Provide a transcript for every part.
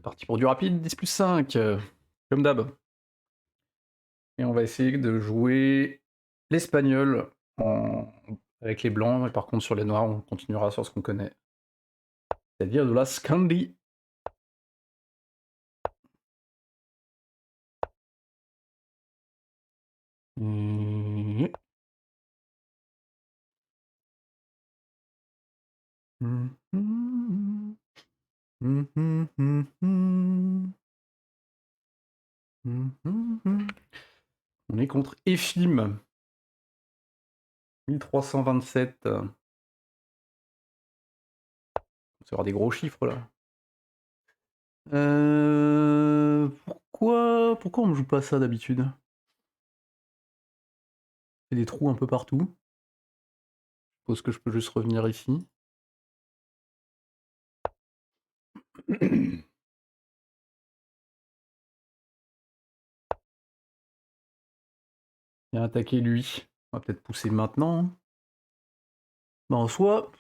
Parti pour du rapide, 10+5, comme d'hab. Et on va essayer de jouer l'espagnol avec les blancs, et par contre sur les noirs, on continuera sur ce qu'on connaît. C'est-à-dire de la Scandi. Mhm. Mhm. Mhm. Mhm. Mhm. On est contre EFIM. 1327. Ça aura des gros chiffres là. Pourquoi on ne joue pas ça d'habitude? Il y a des trous un peu partout. Je suppose que je peux juste revenir ici. Et attaquer lui. On va peut-être pousser maintenant, hein. Bah, en soi,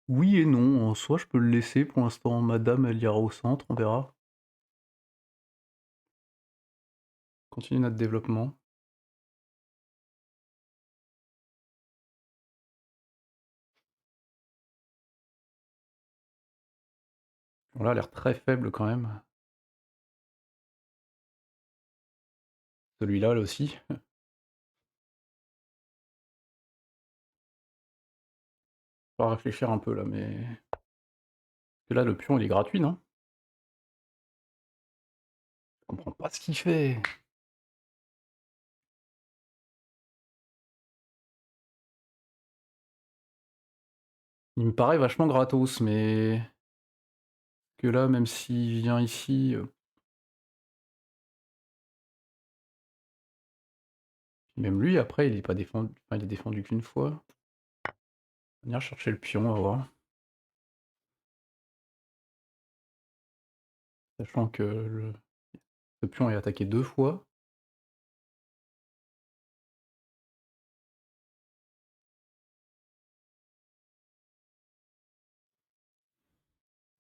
oui et non. En soi, je peux le laisser. Pour l'instant, madame, elle ira au centre, on verra. Continue notre développement. Bon, là, a l'air très faible quand même. Celui-là, là aussi. On va réfléchir un peu là, mais... Parce que là, le pion, il est gratuit, non? Je comprends pas ce qu'il fait. Il me paraît vachement gratos, mais... Que là, même s'il vient ici... Même lui, après, il est pas défendu... Enfin, il est défendu qu'une fois. On va venir chercher le pion, on va voir. Sachant que le pion est attaqué 2 fois.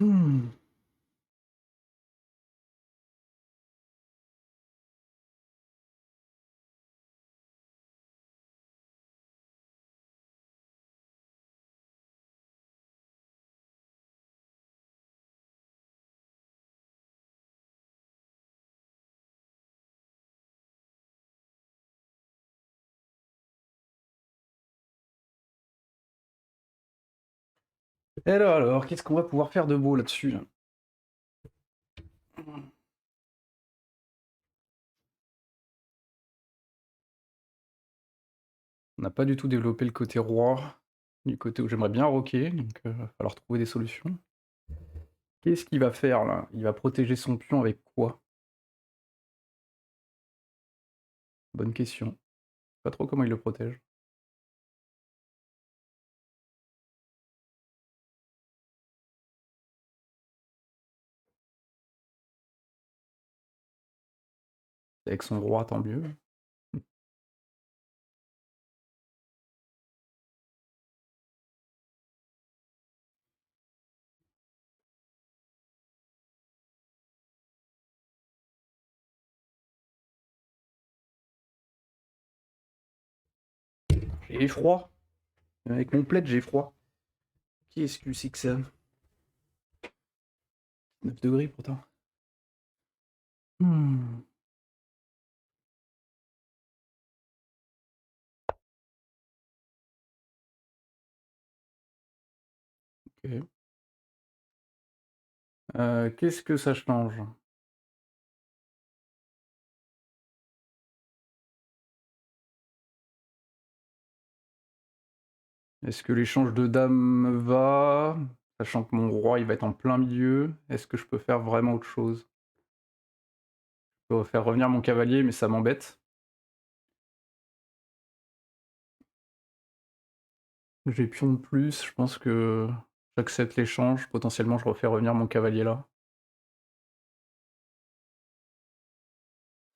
Hmm. Et alors, qu'est-ce qu'on va pouvoir faire de beau là-dessus là? On n'a pas du tout développé le côté roi, du côté où j'aimerais bien roquer, donc va falloir trouver des solutions. Qu'est-ce qu'il va faire là? Il va protéger son pion avec quoi? Bonne question. Je sais pas trop comment il le protège. Avec son roi, tant mieux. J'ai froid. Avec mon plaid, j'ai froid. Qu'est-ce que c'est que ça? 9 degrés pourtant. Hmm. Ok. Qu'est-ce que ça change? Est-ce que l'échange de dames me va? Sachant que mon roi, il va être en plein milieu. Est-ce que je peux faire vraiment autre chose? Je peux faire revenir mon cavalier, mais ça m'embête. J'ai pion de plus, je pense que j'accepte l'échange. Potentiellement, je refais revenir mon cavalier là.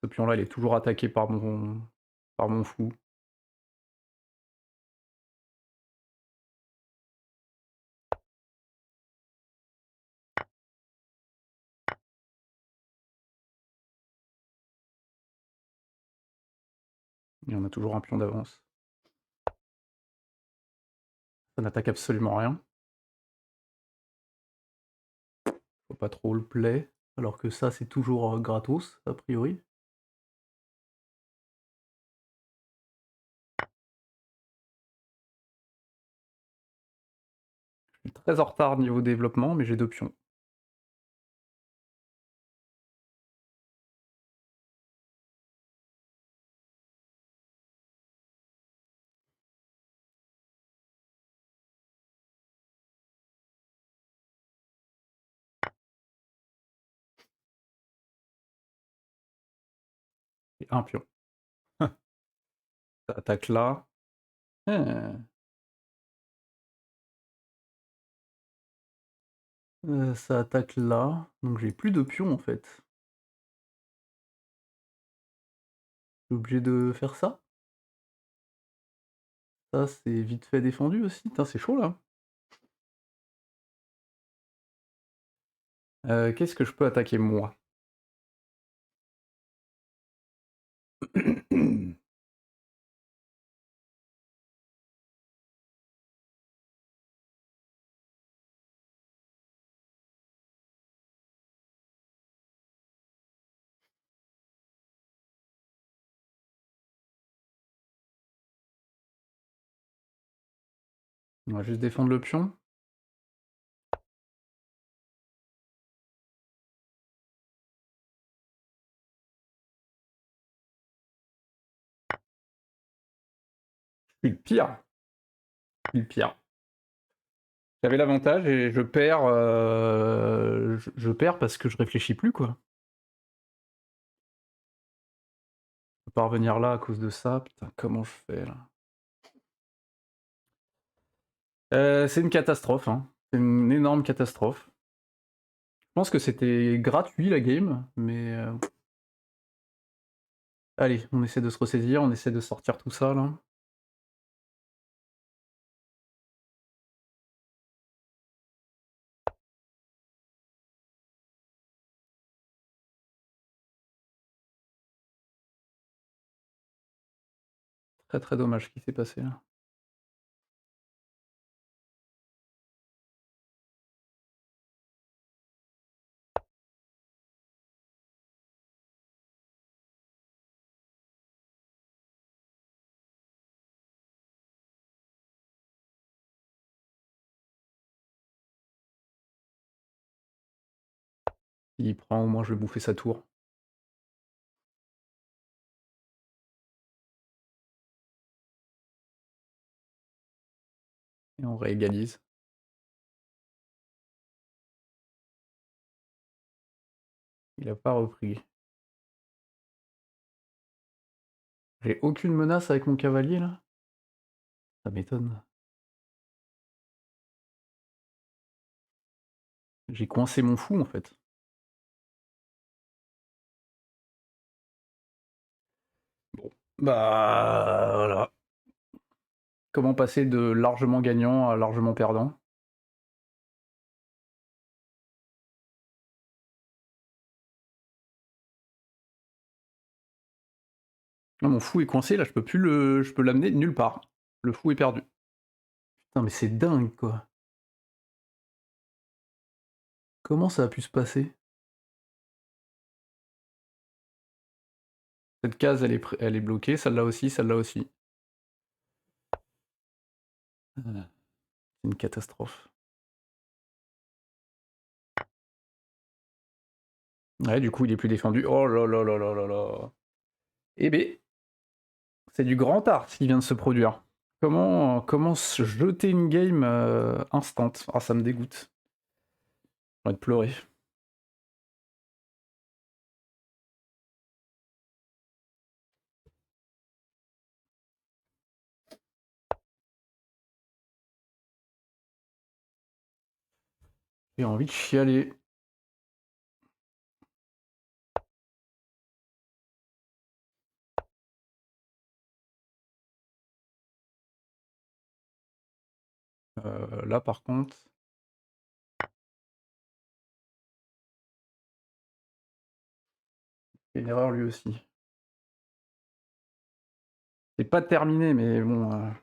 Ce pion-là, il est toujours attaqué par mon fou. Et on a toujours un pion d'avance. Ça n'attaque absolument rien. Faut pas trop le play, alors que ça, c'est toujours gratos, a priori. Je suis très en retard niveau développement, mais j'ai 2 pions. Et 1 pion. Ça attaque là. Ah. Ça attaque là, donc j'ai plus de pions en fait. Je suis obligé de faire ça? Ça, c'est vite fait défendu aussi? Putain, c'est chaud là. Qu'est-ce que je peux attaquer moi? On va juste défendre le pion. Je suis le pire. Je suis le pire. J'avais l'avantage et je perds, je perds parce que je réfléchis plus, quoi. Je peux pas revenir là à cause de ça. Putain, comment je fais là? C'est une catastrophe, hein. C'est une énorme catastrophe. Je pense que c'était gratuit la game, mais allez, on essaie de se ressaisir, on essaie de sortir tout ça là. Très, très dommage ce qui s'est passé là. S'il prend, au moins je vais bouffer sa tour et on réégalise. Il a pas repris. J'ai aucune menace avec mon cavalier là? Ça m'étonne. J'ai coincé mon fou en fait. Bon, bah voilà. Comment passer de largement gagnant à largement perdant? Non, mon fou est coincé là, je peux l'amener nulle part. Le fou est perdu. Putain, mais c'est dingue quoi. Comment ça a pu se passer? Cette case, elle est bloquée, celle-là aussi, celle-là aussi. C'est une catastrophe. Ouais, du coup, il est plus défendu. Oh là là là là là là. Eh ben, c'est du grand art ce qui vient de se produire. Comment se jeter une game instant? Ah, ça me dégoûte. J'ai envie de pleurer. J'ai envie de chialer. Là, par contre, c'est une erreur lui aussi. C'est pas terminé, mais bon, on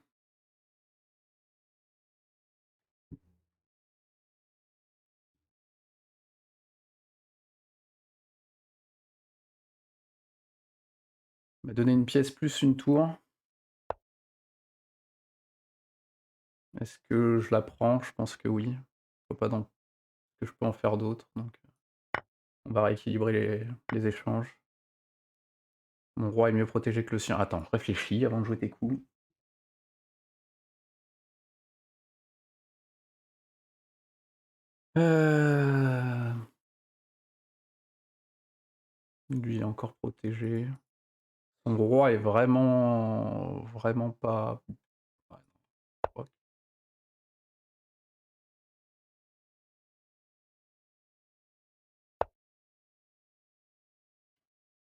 m'a donné une pièce plus une tour. Est-ce que je la prends? Je pense que oui. Je vois pas dans que je peux en faire d'autres, donc on va rééquilibrer les échanges. Mon roi est mieux protégé que le sien. Attends, réfléchis avant de jouer tes coups. Heu, lui est encore protégé. Son roi est vraiment pas ouais,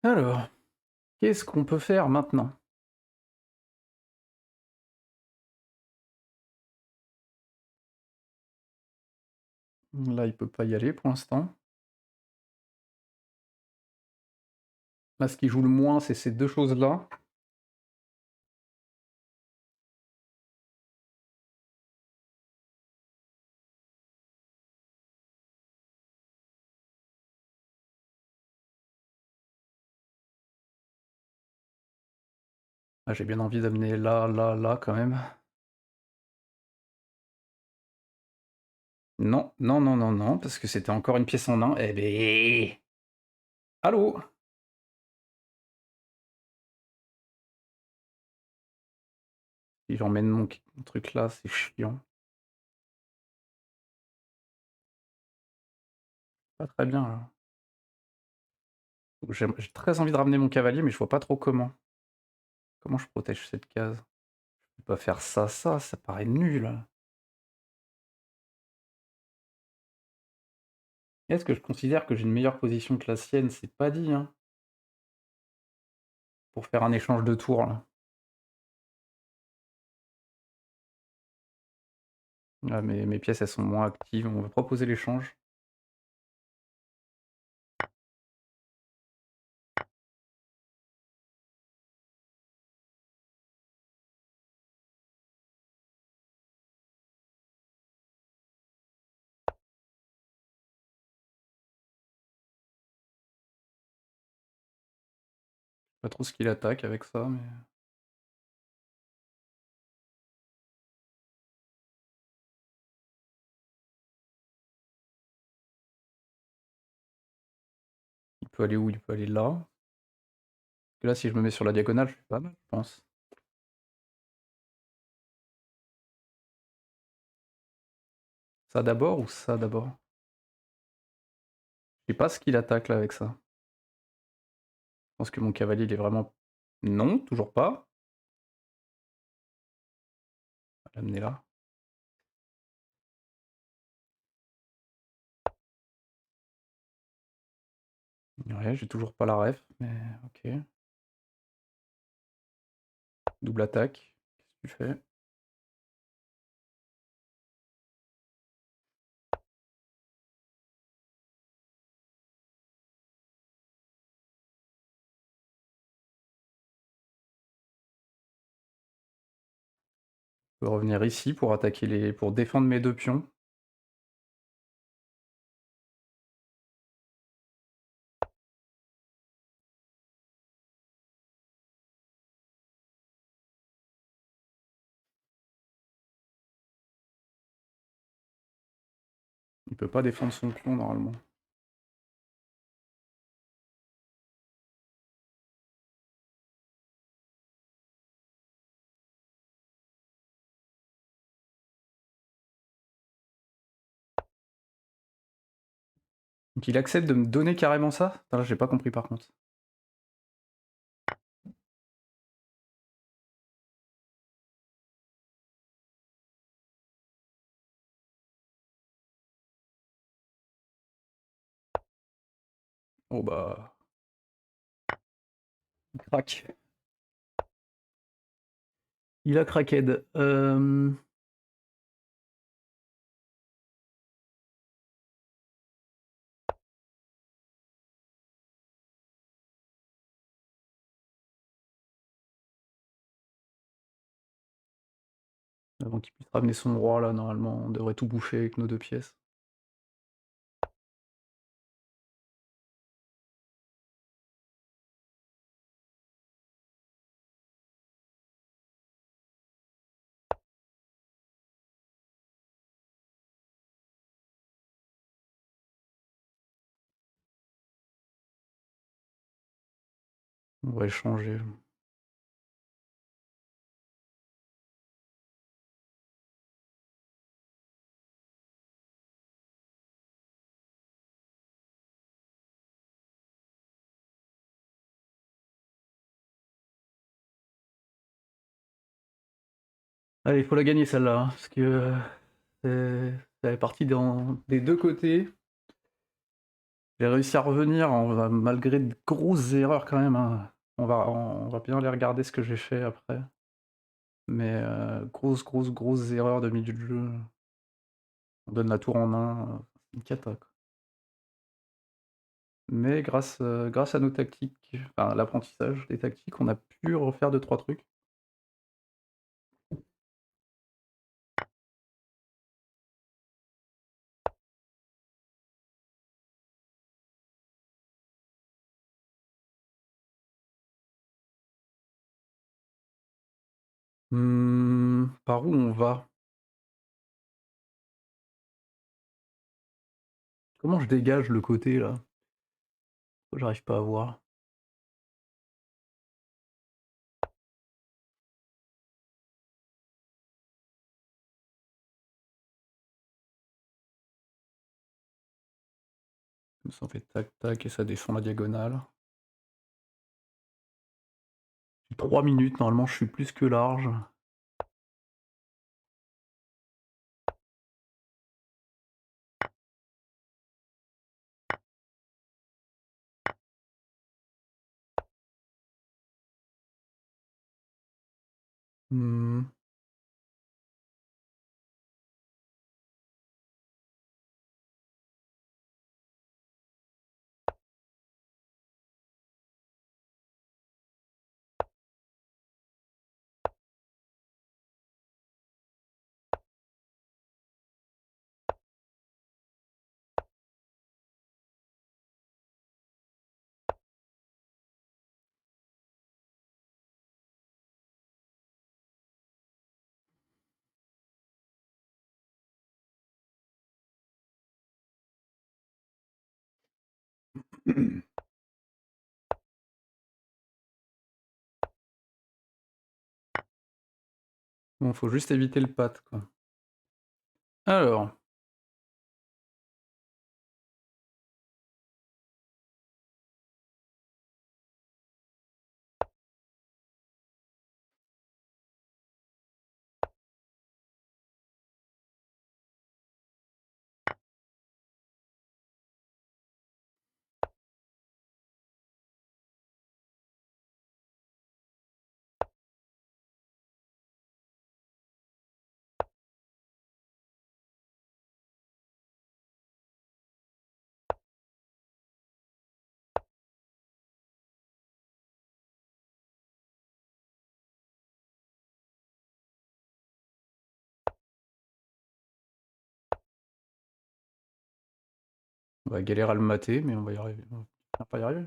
non, alors, qu'est-ce qu'on peut faire maintenant? Là, il peut pas y aller pour l'instant. Là, ce qui joue le moins, c'est ces 2 choses-là. Ah, j'ai bien envie d'amener là, là, là, quand même. Non, non, non, non, non, parce que c'était encore une pièce en 1. Eh beh! Allô? Si j'emmène mon truc là, c'est chiant. Pas très bien, là. J'ai très envie de ramener mon cavalier, mais je vois pas trop comment. Comment je protège cette case? Je peux pas faire ça, ça paraît nul. Est-ce que je considère que j'ai une meilleure position que la sienne? C'est pas dit, hein, pour faire un échange de tours, là. Ah, mes pièces, elles sont moins actives. On va proposer l'échange. Pas trop ce qu'il attaque avec ça, mais il peut aller où? Il peut aller là. Parce que là, si je me mets sur la diagonale, je fais pas mal, je pense. Ça d'abord ou ça d'abord? Je sais pas ce qu'il attaque là avec ça. Je pense que mon cavalier, il est vraiment non, toujours pas. On va l'amener là. Ouais, j'ai toujours pas la ref, mais OK. Double attaque. Qu'est-ce que tu fais? Je peux revenir ici pour attaquer pour défendre mes 2 pions. Il peut pas défendre son pion normalement. Donc il accepte de me donner carrément ça? Attends, là, j'ai pas compris par contre. Oh bah, il craque. Il a cracked. Avant qu'il puisse ramener son roi là, normalement, on devrait tout bouffer avec nos 2 pièces. On va échanger. Allez, il faut la gagner celle-là, hein, parce que, ça est parti dans des 2 côtés. J'ai réussi à revenir malgré de grosses erreurs quand même, hein. On va bien aller regarder ce que j'ai fait après. Mais, grosses, grosses, grosses erreurs de milieu de jeu. On donne la tour en main, c'est une cata, quoi. Mais grâce à nos tactiques, enfin l'apprentissage des tactiques, on a pu refaire deux trois trucs. Par où on va? Comment je dégage le côté là? J'arrive pas à voir. Comme ça on fait tac tac et ça descend la diagonale. J'ai 3 minutes, normalement je suis plus que large. Mmh. Bon, faut juste éviter le pat, quoi. Alors, on va galérer à le mater, mais on va y arriver. On va finir par y arriver.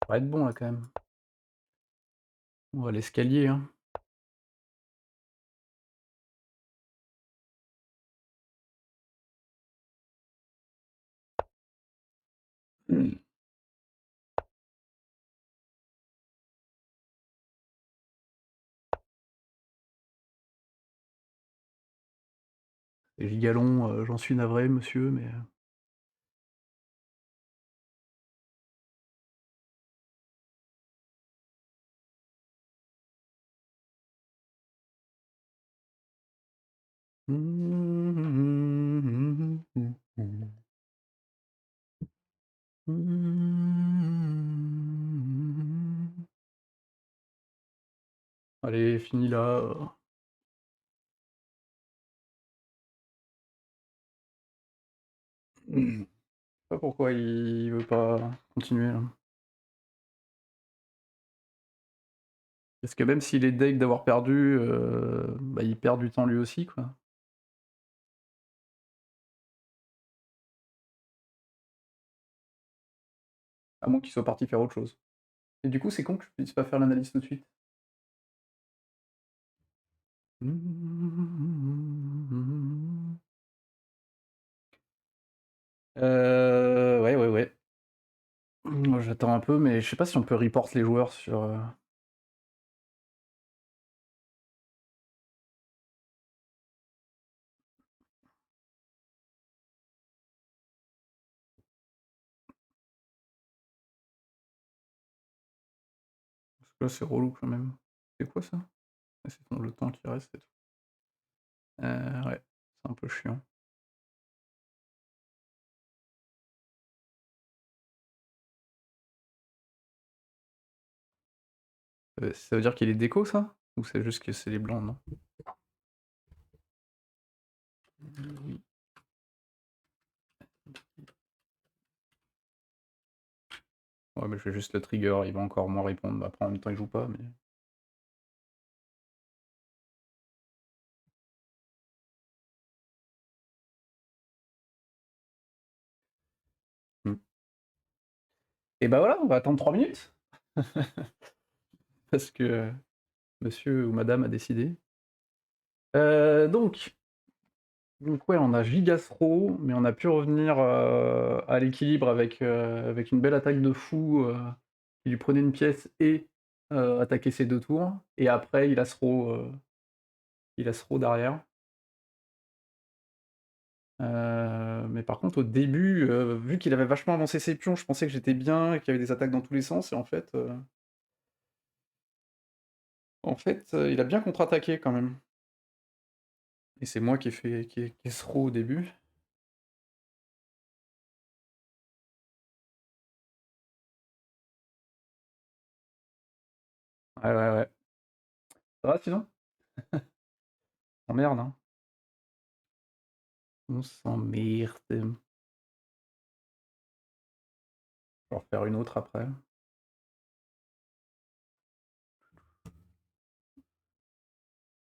Ça va être bon là quand même. On va à l'escalier, hein. Les gigalons, j'en suis navré monsieur, mais Allez, fini là, Je sais pas pourquoi il veut pas continuer là. Parce que même s'il est deg d'avoir perdu, bah, il perd du temps lui aussi, quoi. À moins qu'il soit parti faire autre chose. Et du coup, c'est con que je puisse pas faire l'analyse tout de suite. Ouais, ouais, ouais. Moi, j'attends un peu, mais je sais pas si on peut report les joueurs sur, parce que là, c'est relou quand même. C'est quoi ça? Ah, c'est le temps qui reste et tout. Ouais, c'est un peu chiant. Ça veut dire qu'il est déco ça? Ou c'est juste que c'est les blancs, non? Oui. Ouais, mais je fais juste le trigger, il va encore moins répondre. Bah, après, en même temps, il joue pas, mais. Hmm. Et bah voilà, on va attendre 3 minutes. Parce que monsieur ou madame a décidé. Donc ouais, on a Gigasro, mais on a pu revenir à l'équilibre avec une belle attaque de fou qui lui prenait une pièce et attaquait ses 2 tours. Et après, il a Throw derrière. Mais par contre, au début, vu qu'il avait vachement avancé ses pions, je pensais que j'étais bien, qu'il y avait des attaques dans tous les sens, et il a bien contre-attaqué quand même. Et c'est moi qui ai Throw au début. Ouais, ouais, ouais. Ça va sinon? On s'emmerde, hein. On s'emmerde. Je vais en refaire une autre après.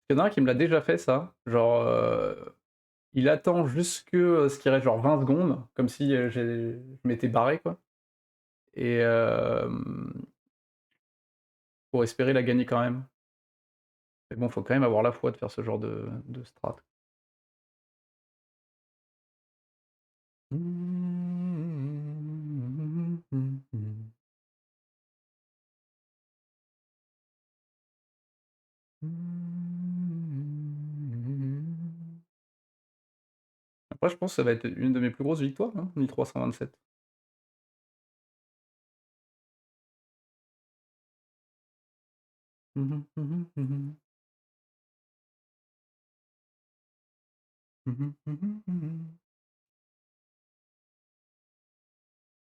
Il y en a un qui me l'a déjà fait ça, genre, il attend jusque, ce qui reste genre 20 secondes, comme si, je m'étais barré quoi et pour espérer la gagner quand même. Mais bon, faut quand même avoir la foi de faire ce genre de strat. Après, je pense que ça va être une de mes plus grosses victoires, hein, Mi 327. Je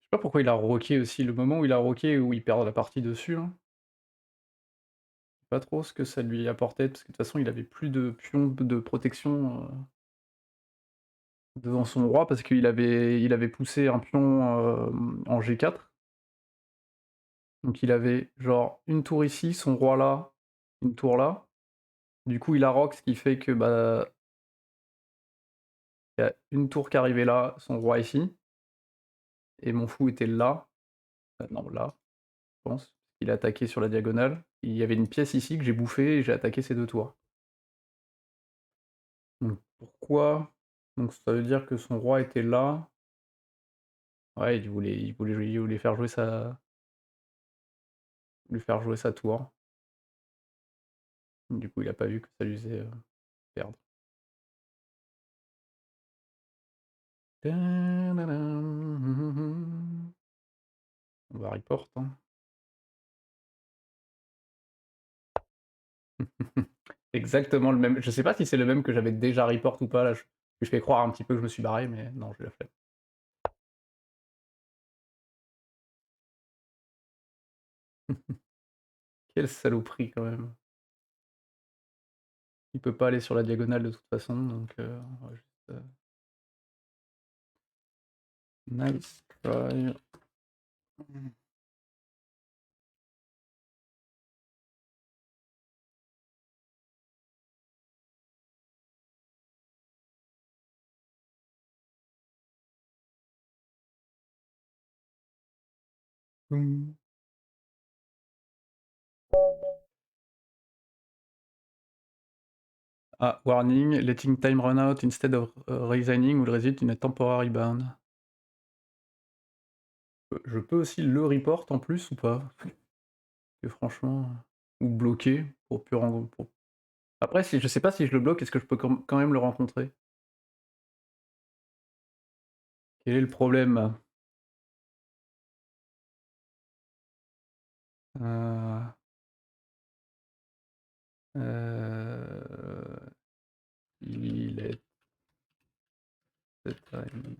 sais pas pourquoi il a roqué aussi, le moment où il a roqué, où il perd la partie dessus, là, je sais pas trop ce que ça lui apportait, parce que de toute façon, il avait plus de pions de protection, devant son roi, parce qu'il avait poussé un pion, en G4. Donc il avait genre une tour ici, son roi là, une tour là. Du coup, il a rock, ce qui fait que, bah, il y a une tour qui arrivait là, son roi ici, et mon fou était là, non là, je pense. Il a attaqué sur la diagonale. Il y avait une pièce ici que j'ai bouffée et j'ai attaqué ces 2 tours. Donc pourquoi? Donc ça veut dire que son roi était là. Ouais, il voulait faire jouer sa tour. Du coup, il a pas vu que ça lui faisait, perdre. On va report, hein. exactement le même. Je sais pas si c'est le même que j'avais déjà report ou pas là, je fais croire un petit peu que je me suis barré, mais non, j'ai la flemme. Quelle saloperie quand même. Il peut pas aller sur la diagonale de toute façon, donc on va juste, nice try. Mmh. Ah, warning, letting time run out instead of resigning will result in a temporary ban. Je peux aussi le report en plus ou pas? Que franchement, ou bloquer pour plus ren pour après si je sais pas si je le bloque, est-ce que je peux quand même le rencontrer? Quel est le problème? Heu, heu, il est the time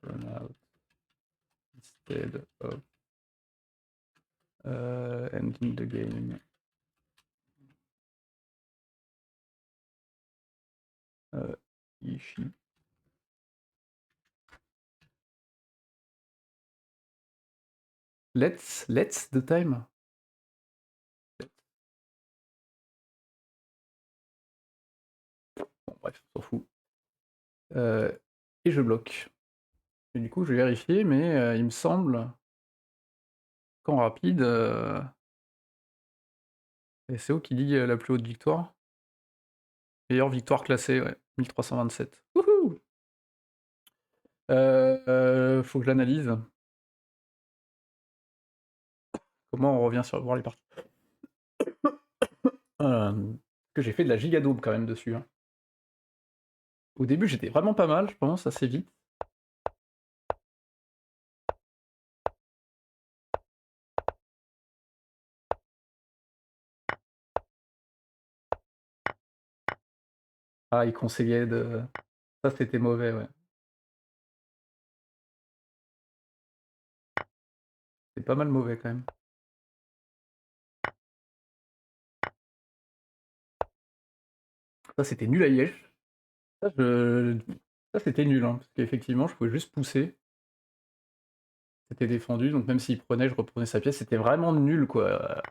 run out instead of ending the game. Ici. Let's the time? Bon bref, on s'en fout. Et je bloque. Et du coup, je vais vérifier, mais il me semble qu'en rapide, et c'est où qui dit, la plus haute victoire? Meilleure victoire classée, ouais, 1327. Wouhou! Faut que je l'analyse. Comment on revient sur voir les parties? Que j'ai fait de la giga daube quand même dessus, hein. Au début, j'étais vraiment pas mal, je pense, assez vite. Ah, il conseillait de ça, c'était mauvais, ouais. C'est pas mal mauvais quand même. Ça, c'était nul à Liège. Ça, je ça, c'était nul, hein, parce qu'effectivement, je pouvais juste pousser. C'était défendu, donc même s'il prenait, je reprenais sa pièce. C'était vraiment nul, quoi.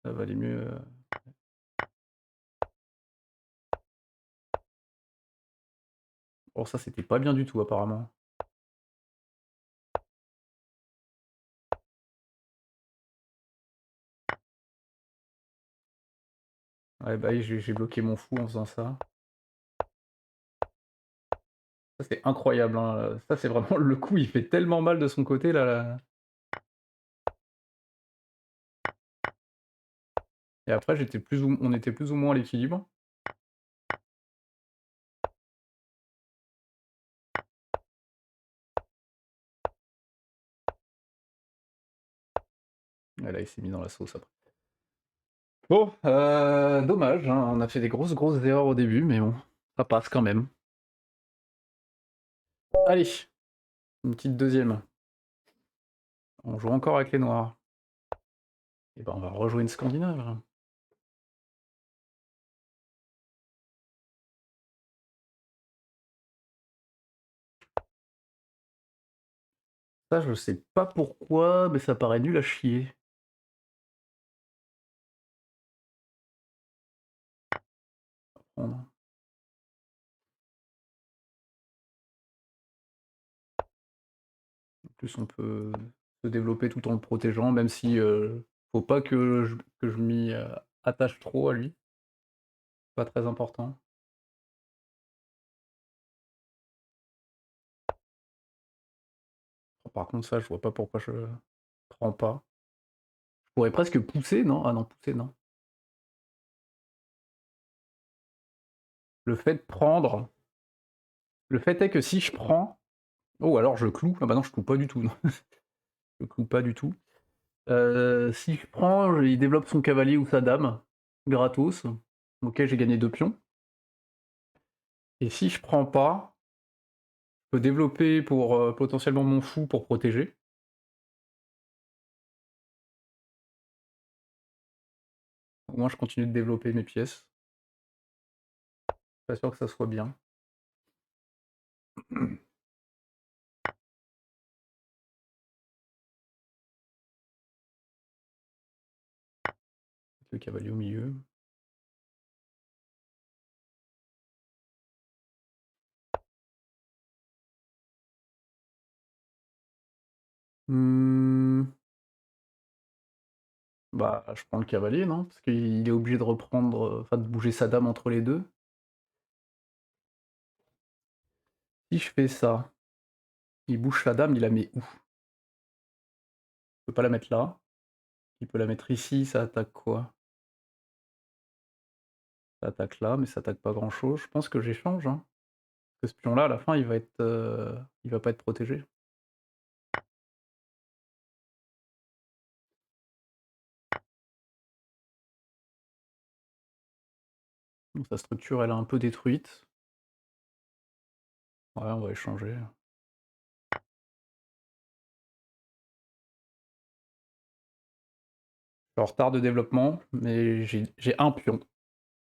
Ça valait mieux, oh ça, c'était pas bien du tout apparemment. Ouais, bah oui, j'ai bloqué mon fou en faisant ça. Ça, c'est incroyable, hein, ça, c'est vraiment le coup, il fait tellement mal de son côté là. Et après, on était plus ou moins à l'équilibre. Et là, il s'est mis dans la sauce après. Bon, dommage, hein, on a fait des grosses erreurs au début, mais bon, ça passe quand même. Allez, une petite deuxième. On joue encore avec les noirs. Et ben, on va rejouer une scandinave. Ça, je sais pas pourquoi, mais ça paraît nul à chier. Prendre. En plus, on peut se développer tout en le protégeant, même si faut pas que je m'y attache trop à lui. Pas très important. Par contre, ça, je vois pas pourquoi je prends pas. Je pourrais presque pousser, non? Ah non, pousser, non. Le fait de prendre, le fait est que si je prends, oh alors je cloue. Ah bah non, je cloue pas du tout, non. Je cloue pas du tout. Si je prends, il développe son cavalier ou sa dame, gratos. OK, j'ai gagné 2 pions. Et si je prends pas, je peux développer pour, potentiellement mon fou pour protéger. Au moins je continue de développer mes pièces. Pas sûr que ça soit bien. Le cavalier au milieu. Mmh, bah, je prends le cavalier, non? Parce qu'il est obligé de reprendre, enfin de bouger sa dame entre les 2. Si je fais ça, il bouge sa dame, il la met où? Il peut pas la mettre là. Il peut la mettre ici, ça attaque quoi? Ça attaque là, mais ça attaque pas grand chose. Je pense que j'échange, hein. Parce que ce pion-là, à la fin, il va pas être protégé. Donc sa structure, elle est un peu détruite. Ouais, on va échanger. Je suis en retard de développement, mais j'ai un pion.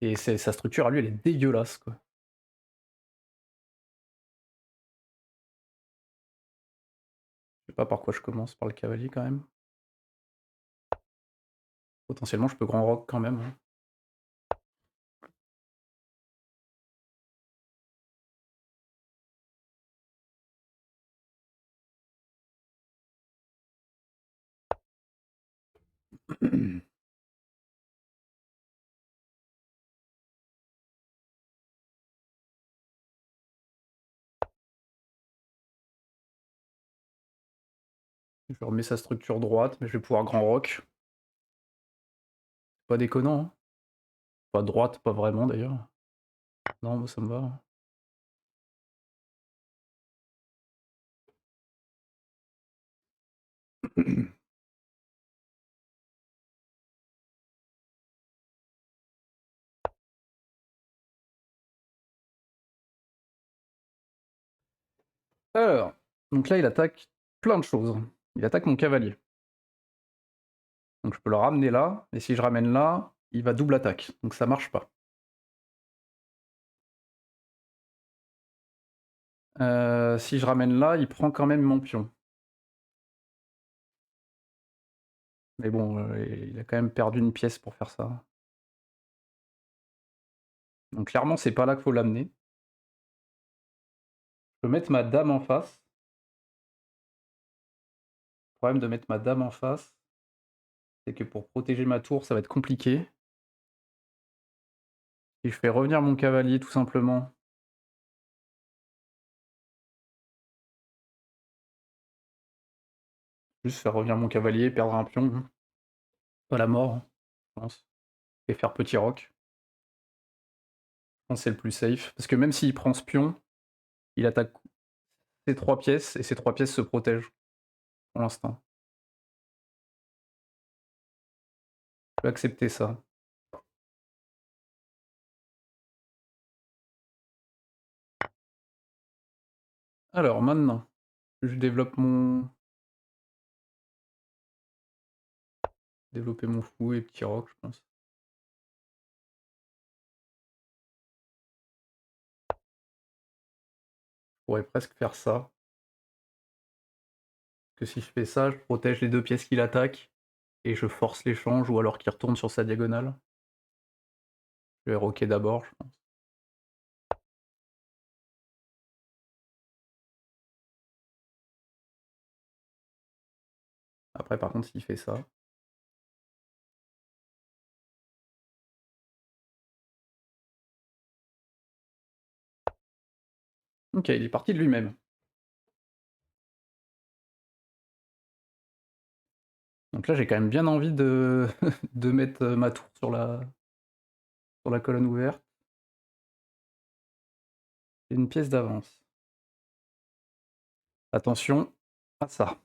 Et sa structure à lui, elle est dégueulasse, quoi. Je sais pas par quoi je commence, par le cavalier quand même. Potentiellement, je peux grand rock quand même, hein. Je remets sa structure droite, mais je vais pouvoir grand rock. Pas déconnant, hein. Pas droite, pas vraiment d'ailleurs. Non, moi ça me va. Alors, donc là, il attaque plein de choses. Il attaque mon cavalier. Donc je peux le ramener là, et si je ramène là, il va double attaque. Donc ça marche pas. Si je ramène là, il prend quand même mon pion. Mais bon, il a quand même perdu une pièce pour faire ça. Donc clairement, c'est pas là qu'il faut l'amener. Je peux mettre ma dame en face. Le problème de mettre ma dame en face, c'est que pour protéger ma tour, ça va être compliqué. Si je fais revenir mon cavalier tout simplement, juste faire revenir mon cavalier, perdre un pion, pas la mort, hein, je pense. Et faire petit roc. Je pense que c'est le plus safe. Parce que même s'il prend ce pion, il attaque ces 3 pièces, et ces 3 pièces se protègent, pour l'instant. Je peux accepter ça. Alors maintenant, je développer mon fou et petit roc, je pense. Je pourrais presque faire ça. Que si je fais ça, je protège les 2 pièces qu'il attaque, et je force l'échange, ou alors qu'il retourne sur sa diagonale. Je vais roquer d'abord, je pense. Après par contre s'il fait ça. OK, il est parti de lui-même. Donc là j'ai quand même bien envie de de mettre, ma tour sur la colonne ouverte. J'ai une pièce d'avance. Attention à ça,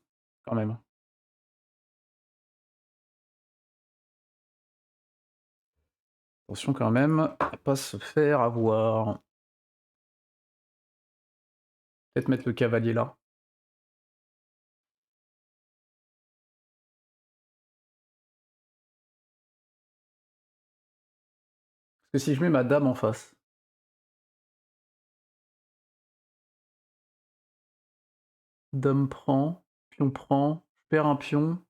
quand même. Attention quand même à pas se faire avoir. Peut-être mettre le cavalier là. Parce que si je mets ma dame en face, dame prend, je perds un pion.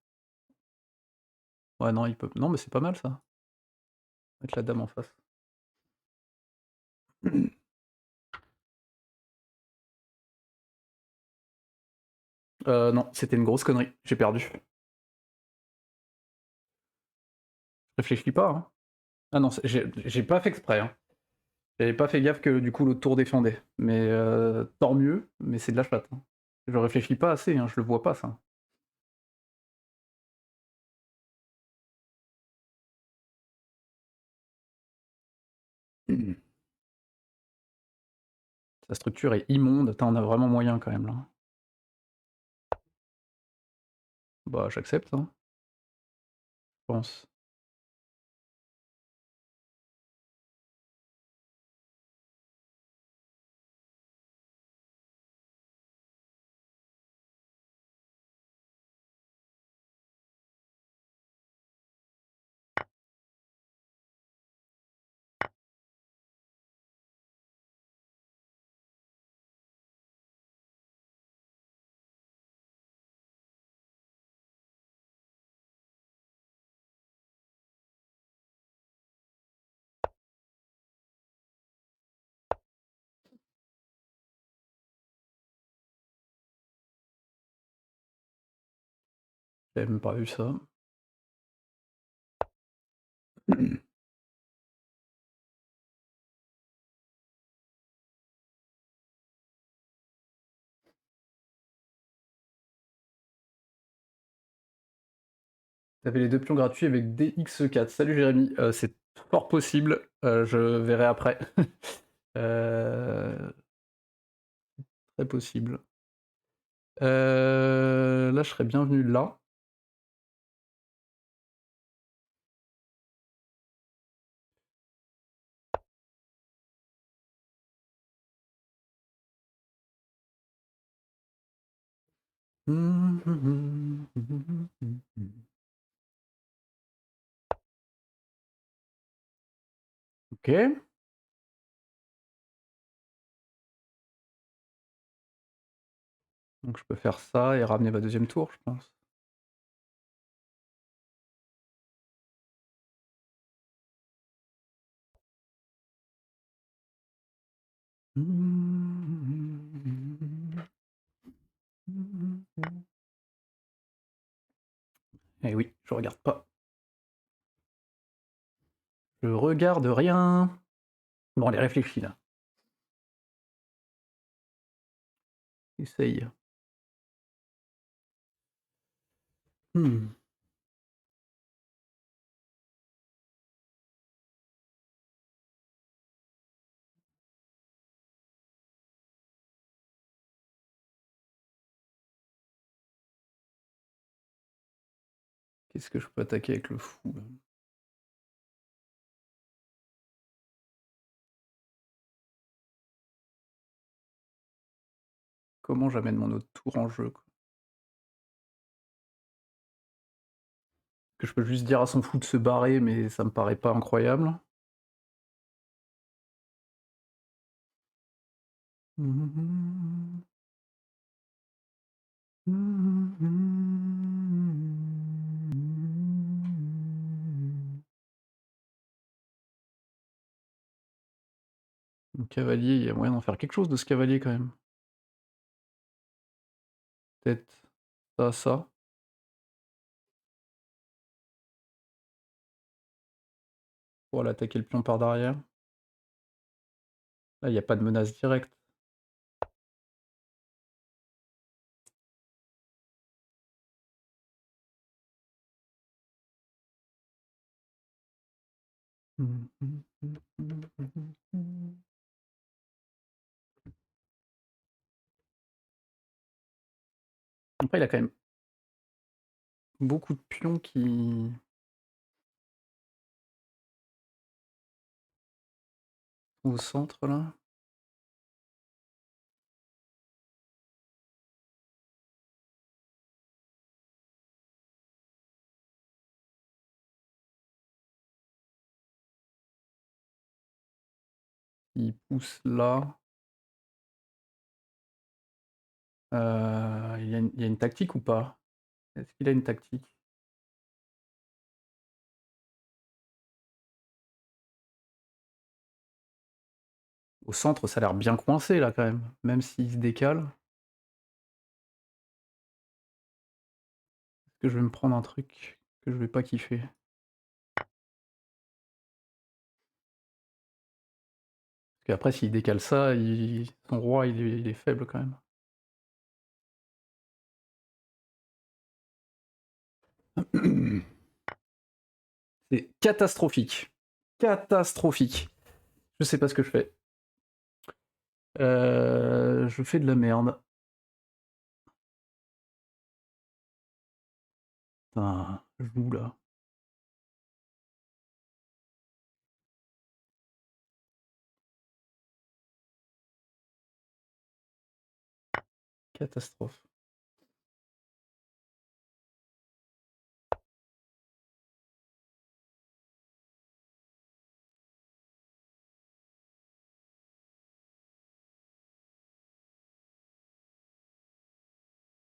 Ouais, non, il peut. Non, mais c'est pas mal ça. Mettre la dame en face. Non, c'était une grosse connerie. J'ai perdu. Réfléchis pas, hein. Ah non, j'ai pas fait exprès, hein. J'avais pas fait gaffe que du coup l'autre tour défendait. Mais tant mieux, mais c'est de la chatte, hein. Je réfléchis pas assez, hein, je le vois pas ça. Sa structure est immonde. Attends, on a vraiment moyen quand même là. Bah j'accepte, hein, je pense. J'avais même pas vu ça. T'avais les deux pions gratuits avec DX4. Salut Jérémy. C'est fort possible. Je verrai après. euh... Très possible. Là, je serais bienvenu là. Ok. Donc je peux faire ça et ramener ma deuxième tour, je pense. Eh oui, je regarde pas. Je regarde rien. Bon, allez, réfléchis là. Essaye. Hmm. Qu'est-ce que je peux attaquer avec le fou là? Comment j'amène mon autre tour en jeu, quoi? Que je peux juste dire à son fou de se barrer, mais ça me paraît pas incroyable. Le cavalier, il y a moyen d'en faire quelque chose de ce cavalier quand même. Peut-être ça. Pour aller attaquer le pion par derrière. Là, il n'y a pas de menace directe. Après, il a quand même beaucoup de pions qui au centre là. Il pousse là. Il y a une tactique ou pas? Est-ce qu'il a une tactique? Au centre, ça a l'air bien coincé là quand même s'il se décale. Est-ce que je vais me prendre un truc que je vais pas kiffer? Parce qu'après s'il décale ça, son roi il est faible quand même. C'est catastrophique. Catastrophique. Je sais pas ce que je fais. Je fais de la merde. Putain, je joue là. Catastrophe.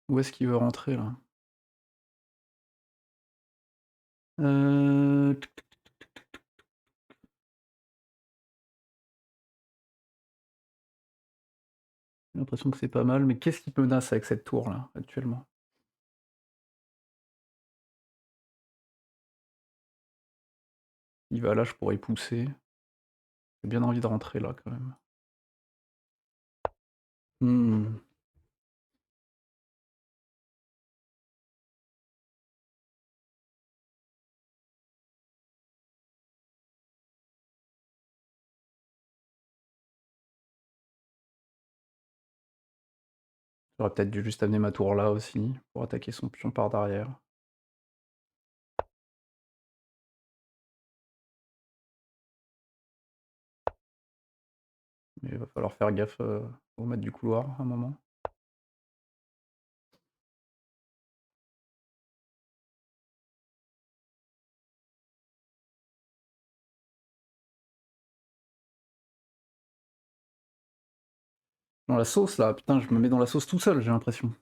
Où est-ce qu'il veut rentrer là? Heu, j'ai l'impression que c'est pas mal, mais qu'est-ce qui menace avec cette tour là, actuellement? Il va là, je pourrais y pousser. J'ai bien envie de rentrer là quand même. Mmh. J'aurais peut-être dû juste amener ma tour là aussi, pour attaquer son pion par derrière. Mais il va falloir faire gaffe, au maître du couloir à un moment. Dans la sauce là, putain, je me mets dans la sauce tout seul, j'ai l'impression.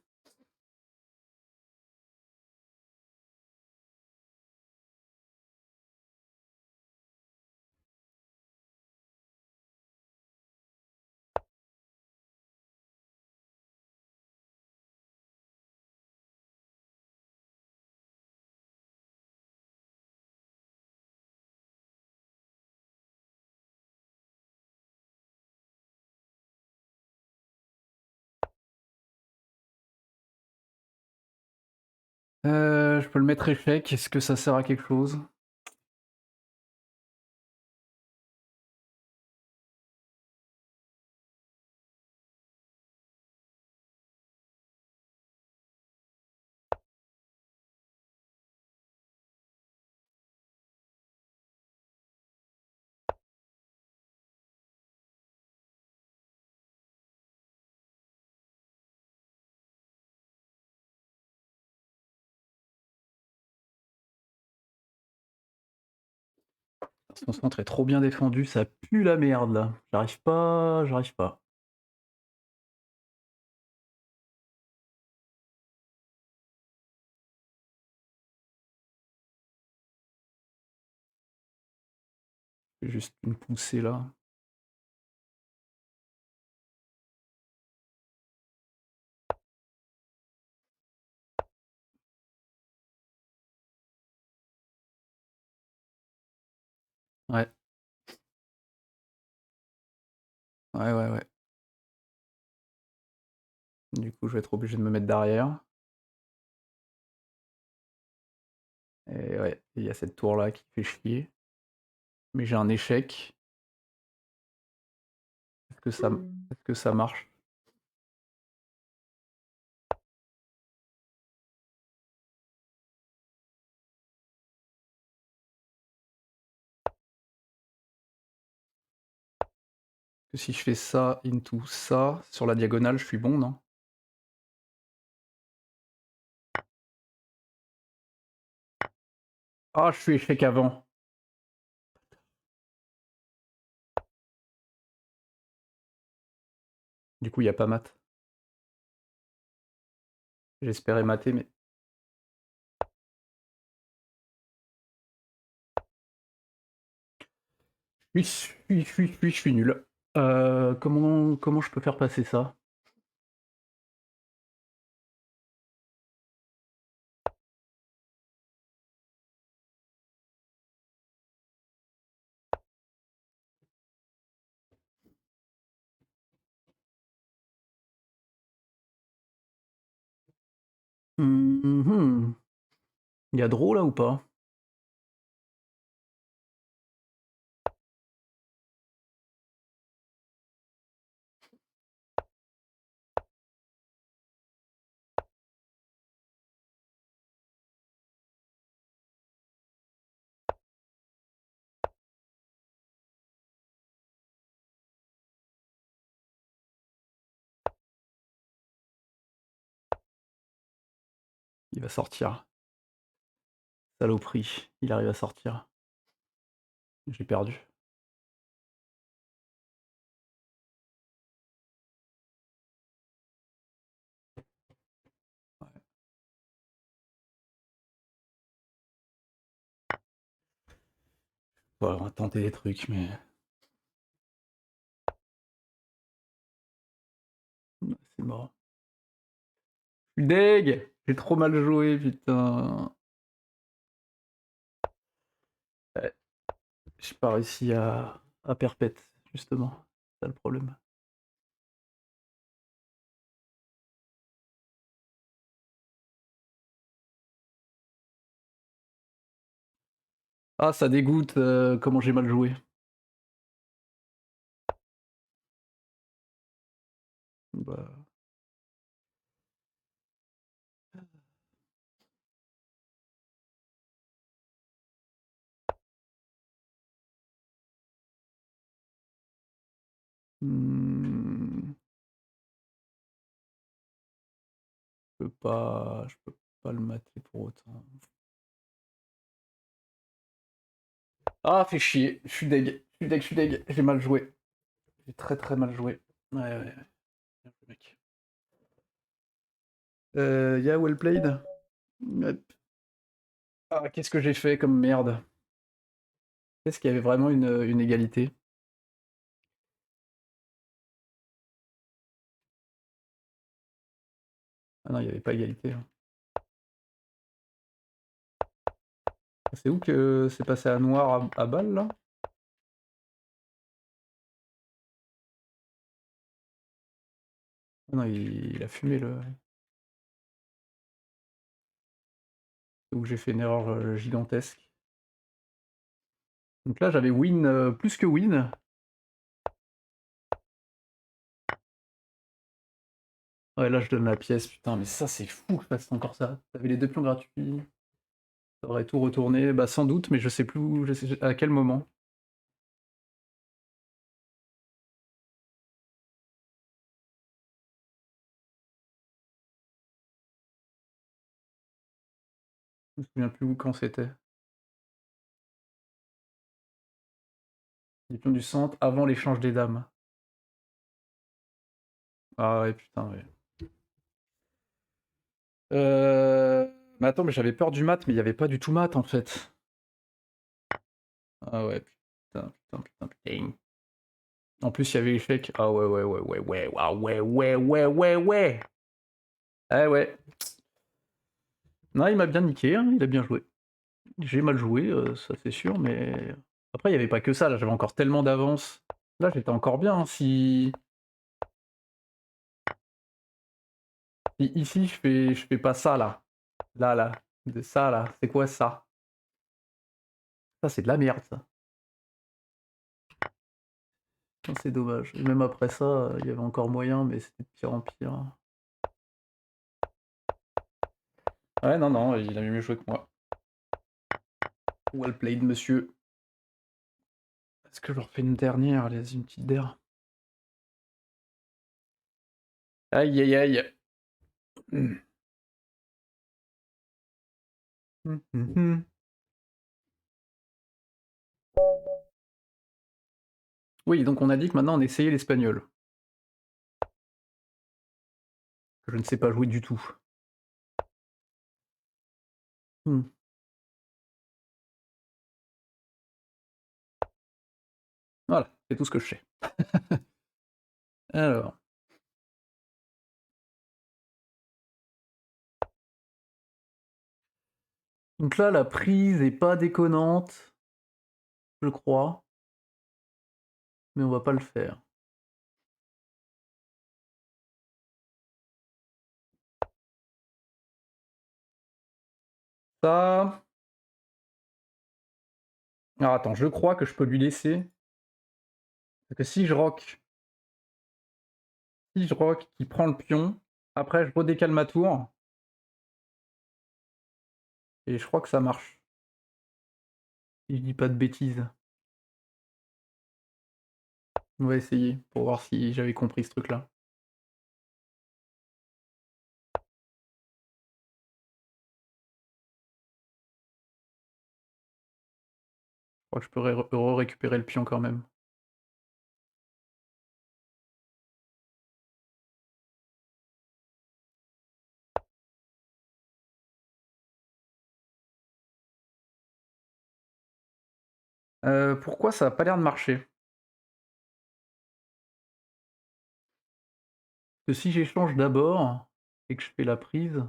Je peux le mettre échec, est-ce que ça sert à quelque chose? Son centre est trop bien défendu, ça pue la merde là. J'arrive pas. Je fais juste une poussée là. Ouais, ouais. Du coup, je vais être obligé de me mettre derrière. Et ouais, il y a cette tour là qui fait chier. Mais j'ai un échec. Est-ce que ça marche? Que si je fais ça into ça, sur la diagonale, je suis bon, non? Ah, je suis échec avant. Du coup, il y a pas mat. J'espérais mater, mais... Je suis nul. Comment je peux faire passer ça? Il y a draw là ou pas? Il va sortir. Saloperie, il arrive à sortir. J'ai perdu. Ouais. Bon, on va tenter des trucs, mais... C'est mort. Je suis deg! J'ai trop mal joué, putain. Ouais. J'ai pas réussi à perpète, justement. C'est ça le problème. Ah, ça dégoûte comment j'ai mal joué. Bah... je peux pas le mater pour autant. Ah, fait chier. Je suis deg. Je suis deg, je suis deg. J'ai mal joué. J'ai très très mal joué. Ouais, ouais, ouais. Bien joué, mec. Yeah, well played. Hop. Ah, qu'est-ce que j'ai fait comme merde? Est-ce qu'il y avait vraiment une égalité? Ah non, il n'y avait pas égalité, hein. C'est où que c'est passé à noir à balle, là? Ah non, il a fumé, le... C'est où que j'ai fait une erreur gigantesque. Donc là, j'avais win, plus que win. Ouais, là, je donne la pièce, putain, mais ça, c'est fou que je fasse encore ça. T'avais les 2 pions gratuits. Ça aurait tout retourné. Bah, sans doute, mais je sais plus je sais à quel moment. Je me souviens plus où quand c'était. Les pions du centre avant l'échange des dames. Ah ouais, putain, ouais. Mais attends, mais j'avais peur du mat, mais il y avait pas du tout mat, en fait. Ah ouais, putain, putain, putain, putain. En plus, il y avait échec. Ah ouais, ouais, ouais, ouais, ouais, ah ouais, ouais, ouais, ouais, ouais. Ah ouais. Non, il m'a bien niqué, hein, il a bien joué. J'ai mal joué, ça c'est sûr, mais après il y avait pas que ça, là j'avais encore tellement d'avance. Là j'étais encore bien, hein, si ici je fais pas ça là, là, de ça là, c'est quoi ça? Ça c'est de la merde ça. Ça, c'est dommage. Et même après ça, il y avait encore moyen, mais c'était de pire en pire. Ouais, non, non, il a mieux joué que moi. Well played, monsieur. Est-ce que je leur fais une dernière, allez, une petite der? Aïe, aïe, aïe. Mmh. Mmh, mmh mh. Oui, donc on a dit que maintenant on essayait l'espagnol, que je ne sais pas jouer du tout. Mmh. Voilà, c'est tout ce que je sais. Alors, donc là, la prise est pas déconnante, je crois, mais on va pas le faire. Ça alors attends, je crois que je peux lui laisser parce que si je rock, qu'il prend le pion, après je redécale ma tour et je crois que ça marche, si je dis pas de bêtises. On va essayer pour voir si j'avais compris ce truc-là. Je crois que je pourrais récupérer le pion quand même. Pourquoi ça a pas l'air de marcher? Que si j'échange d'abord et que je fais la prise,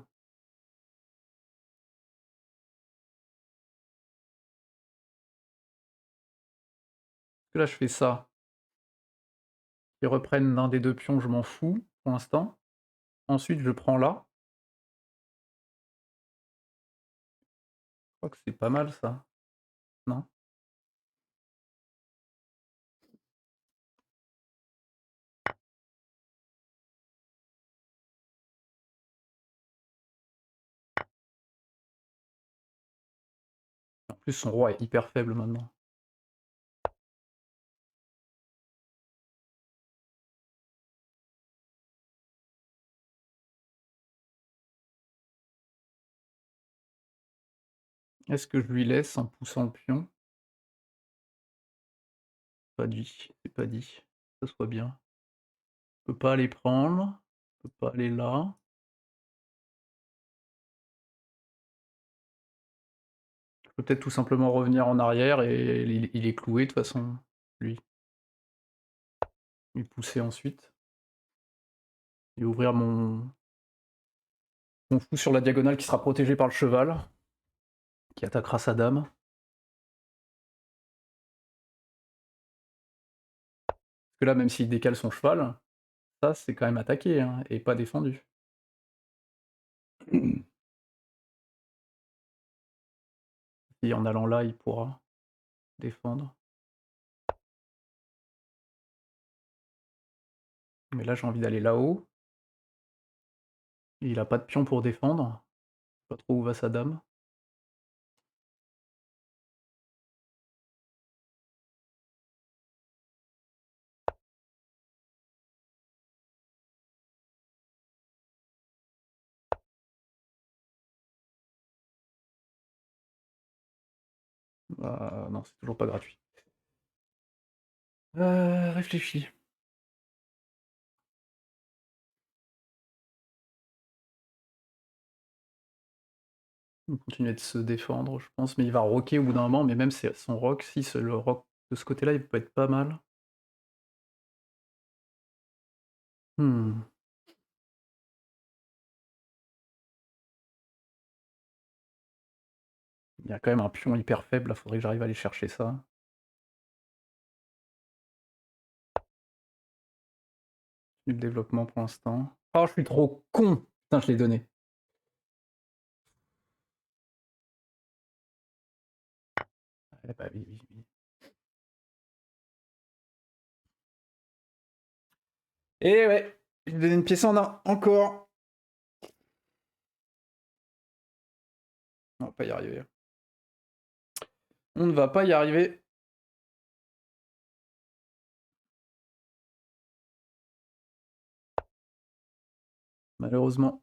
que là je fais ça, qu'ils reprennent l'un des 2 pions, je m'en fous pour l'instant. Ensuite je prends là, je crois que c'est pas mal ça, non? En plus son roi est hyper faible maintenant. Est-ce que je lui laisse en poussant le pion? Pas dit, c'est pas dit. Que ça soit bien. Je peux pas aller prendre, je peux pas aller là. Je peux peut-être tout simplement revenir en arrière et il est cloué de toute façon, lui. Et pousser ensuite et ouvrir mon fou sur la diagonale qui sera protégé par le cheval, qui attaquera sa dame. Parce que là, même s'il décale son cheval, ça c'est quand même attaqué, hein, et pas défendu. Et en allant là, il pourra défendre. Mais là, j'ai envie d'aller là-haut. Il a pas de pion pour défendre. Je sais pas trop où va sa dame. Non, c'est toujours pas gratuit. Réfléchis. Il va continuer de se défendre, je pense, mais il va rocker au bout d'un moment, mais même son rock, si c'est le rock de ce côté-là, il peut être pas mal. Mmh. Il y a quand même un pion hyper faible, là, faudrait que j'arrive à aller chercher ça. Le développement pour l'instant. Oh, je suis trop con! Putain, je l'ai donné. Eh bah, oui, oui, oui. Et ouais! Je lui ai donné une pièce en or, encore! On va pas y arriver. On ne va pas y arriver. malheureusement.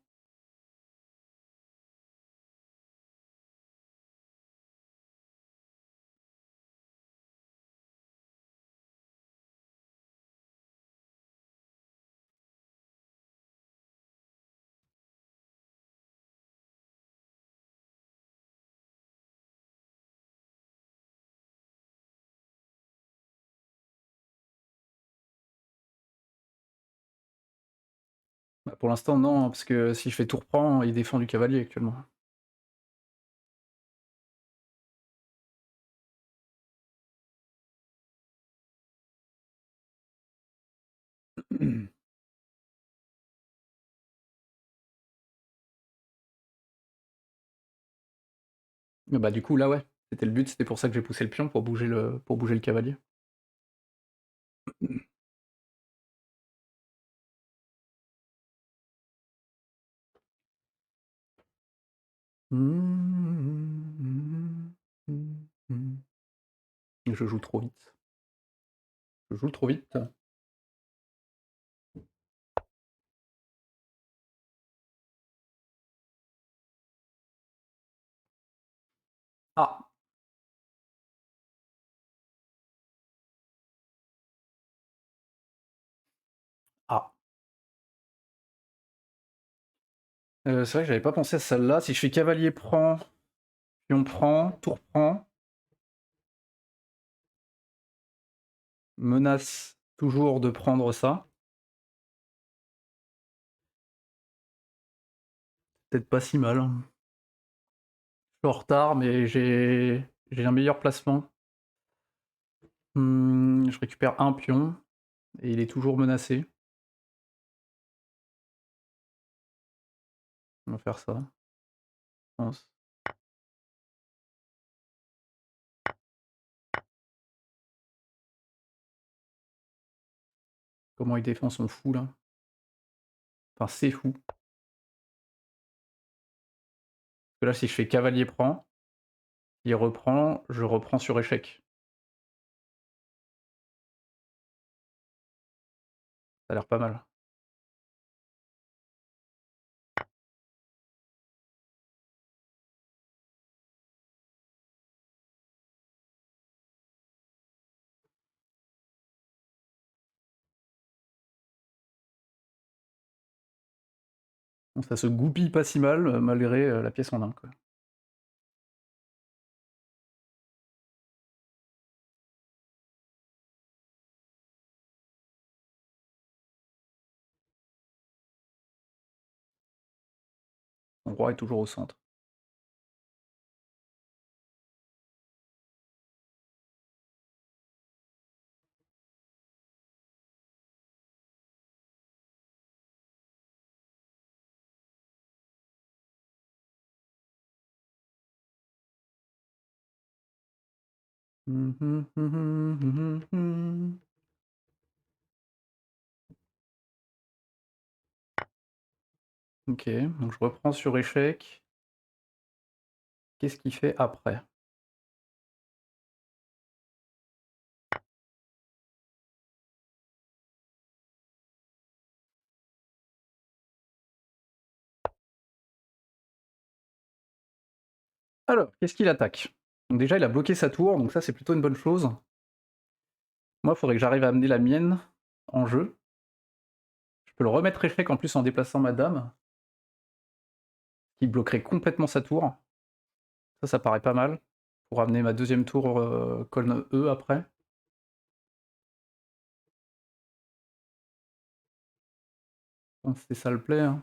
Bah, pour l'instant, non, parce que si je fais tout reprend, il défend du cavalier actuellement. Bah, du coup, là, ouais, c'était le but, c'était pour ça que j'ai poussé le pion, pour bouger le cavalier. Je joue trop vite. Je joue trop vite. Ah! Ah! C'est vrai que j'avais pas pensé à celle-là. Si je fais cavalier prend, pion prend, tour prend, menace toujours de prendre ça. Peut-être pas si mal, hein. Je suis en retard, mais j'ai un meilleur placement. Je récupère un pion et il est toujours menacé. On va faire ça, je pense. Comment il défend son fou là? Enfin, c'est fou. Parce que là, si je fais cavalier prend, il reprend, je reprends sur échec. Ça a l'air pas mal. Bon, ça se goupille pas si mal, malgré, la pièce en 1, quoi. Mon roi est toujours au centre. OK, donc je reprends sur échec. Qu'est-ce qu'il fait après? Alors, qu'est-ce qu'il attaque? Donc déjà, il a bloqué sa tour, donc ça, c'est plutôt une bonne chose. Moi, il faudrait que j'arrive à amener la mienne en jeu. Je peux le remettre échec en plus en déplaçant ma dame, qui bloquerait complètement sa tour. Ça paraît pas mal, pour amener ma deuxième tour, colonne E après. Je pense que c'est ça le play, hein.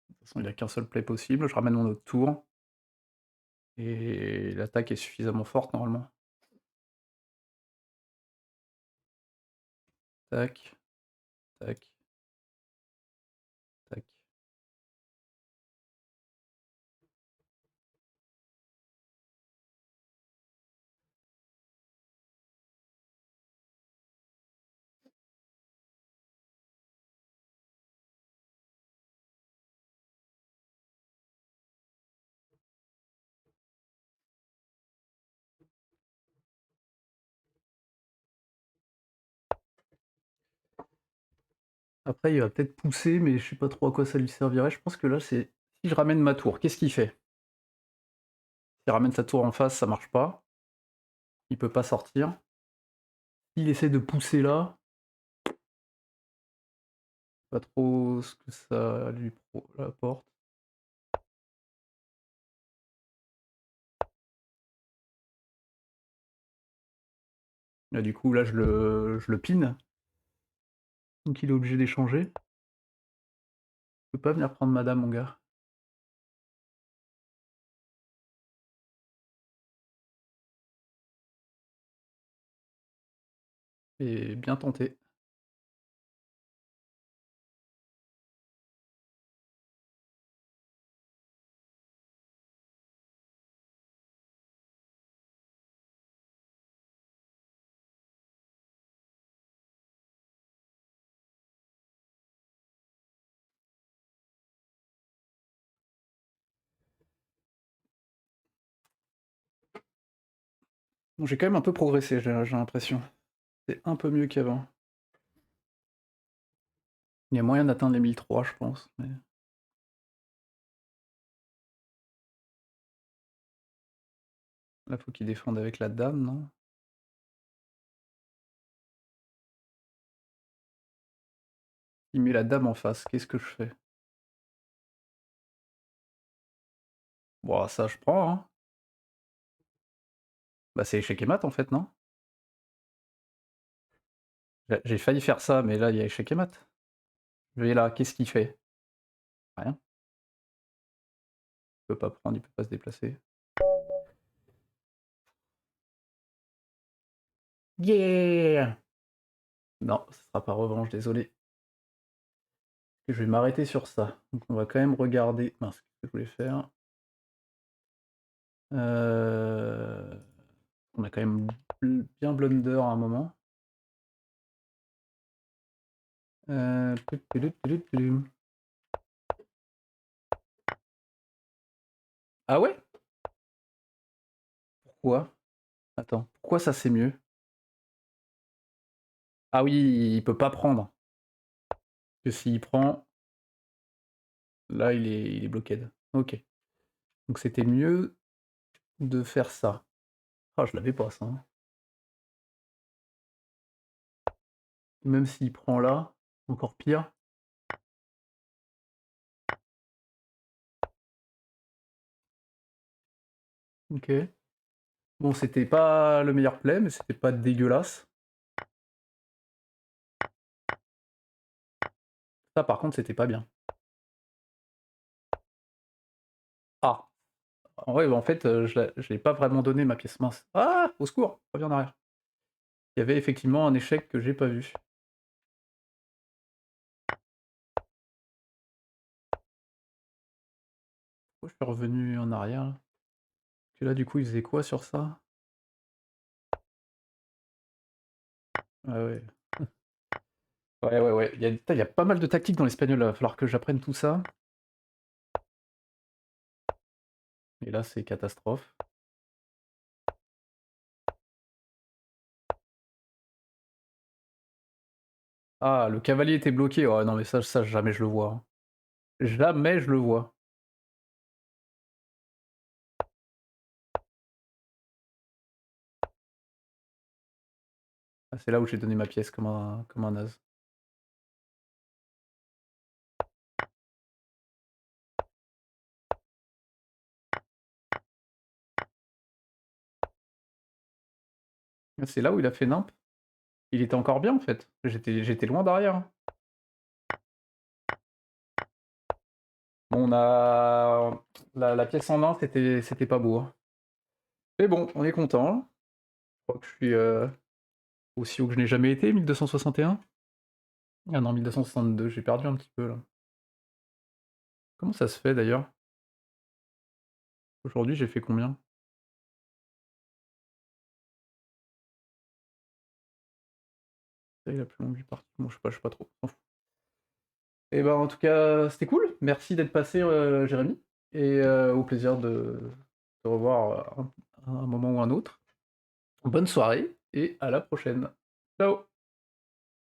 De toute façon, il y a qu'un seul play possible. Je ramène mon autre tour et l'attaque est suffisamment forte normalement. Tac, tac, tac. Après, il va peut-être pousser, mais je sais pas trop à quoi ça lui servirait. Je pense que là, c'est si je ramène ma tour, qu'est-ce qu'il fait? S'il ramène sa tour en face, ça marche pas. Il peut pas sortir. S'il essaie de pousser là, pas trop ce que ça lui apporte. Là, du coup, là, je le pine. Donc il est obligé d'échanger. Tu peux pas venir prendre madame, mon gars. Et bien tenté. Bon, j'ai quand même un peu progressé, j'ai l'impression. C'est un peu mieux qu'avant. Il y a moyen d'atteindre les 1003, je pense. Mais... là, faut qu'il défende avec la dame, non? Il met la dame en face, qu'est-ce que je fais? Bon, ça, je prends, hein. Bah, c'est échec et mat, en fait, non? J'ai failli faire ça, mais là, il y a échec et mat. Je vais là, qu'est-ce qu'il fait? Rien. Il peut pas prendre, il peut pas se déplacer. Yeah! Non, ce sera pas revanche, désolé. Je vais m'arrêter sur ça. Donc on va quand même regarder... mince, qu'est-ce que je voulais faire? On a quand même bien blunder à un moment. Euh... Ah ouais? Pourquoi? Attends, pourquoi ça c'est mieux? Ah oui, il peut pas prendre. Que s'il prend, là il est bloqué. Ok. Donc c'était mieux de faire ça. Ah, je l'avais pas ça, hein. Même s'il prend là, encore pire. Ok. Bon, c'était pas le meilleur play, mais c'était pas dégueulasse. Ça, par contre, c'était pas bien. Ah! En vrai, bah, en fait, je l'ai pas vraiment donné ma pièce mince. Ah! Au secours! Reviens en arrière. Il y avait effectivement un échec que j'ai pas vu. Pourquoi je suis revenu en arrière là? Parce que là, du coup, il faisait quoi sur ça? Ah ouais. Ouais, ouais, ouais. Il y a pas mal de tactiques dans l'espagnol, il va falloir que j'apprenne tout ça. Et là, c'est catastrophe. Ah, le cavalier était bloqué. Oh non, mais ça jamais je le vois, hein. Jamais je le vois. Ah, c'est là où j'ai donné ma pièce comme un naze. Ah, c'est là où il a fait nimp. Il était encore bien en fait. J'étais loin derrière, hein. Bon, on a la pièce en main, c'était pas beau, hein. Mais bon, on est content. Je crois que je suis aussi haut que je n'ai jamais été, 1261. Ah non, 1262, j'ai perdu un petit peu là. Comment ça se fait d'ailleurs? Aujourd'hui, j'ai fait combien? C'est la plus longue du parti. Bon, je sais pas trop. On s'en fout. Et ben en tout cas, c'était cool. Merci d'être passé, Jérémy. Et au plaisir de te revoir un moment ou un autre. Bonne soirée et à la prochaine. Ciao!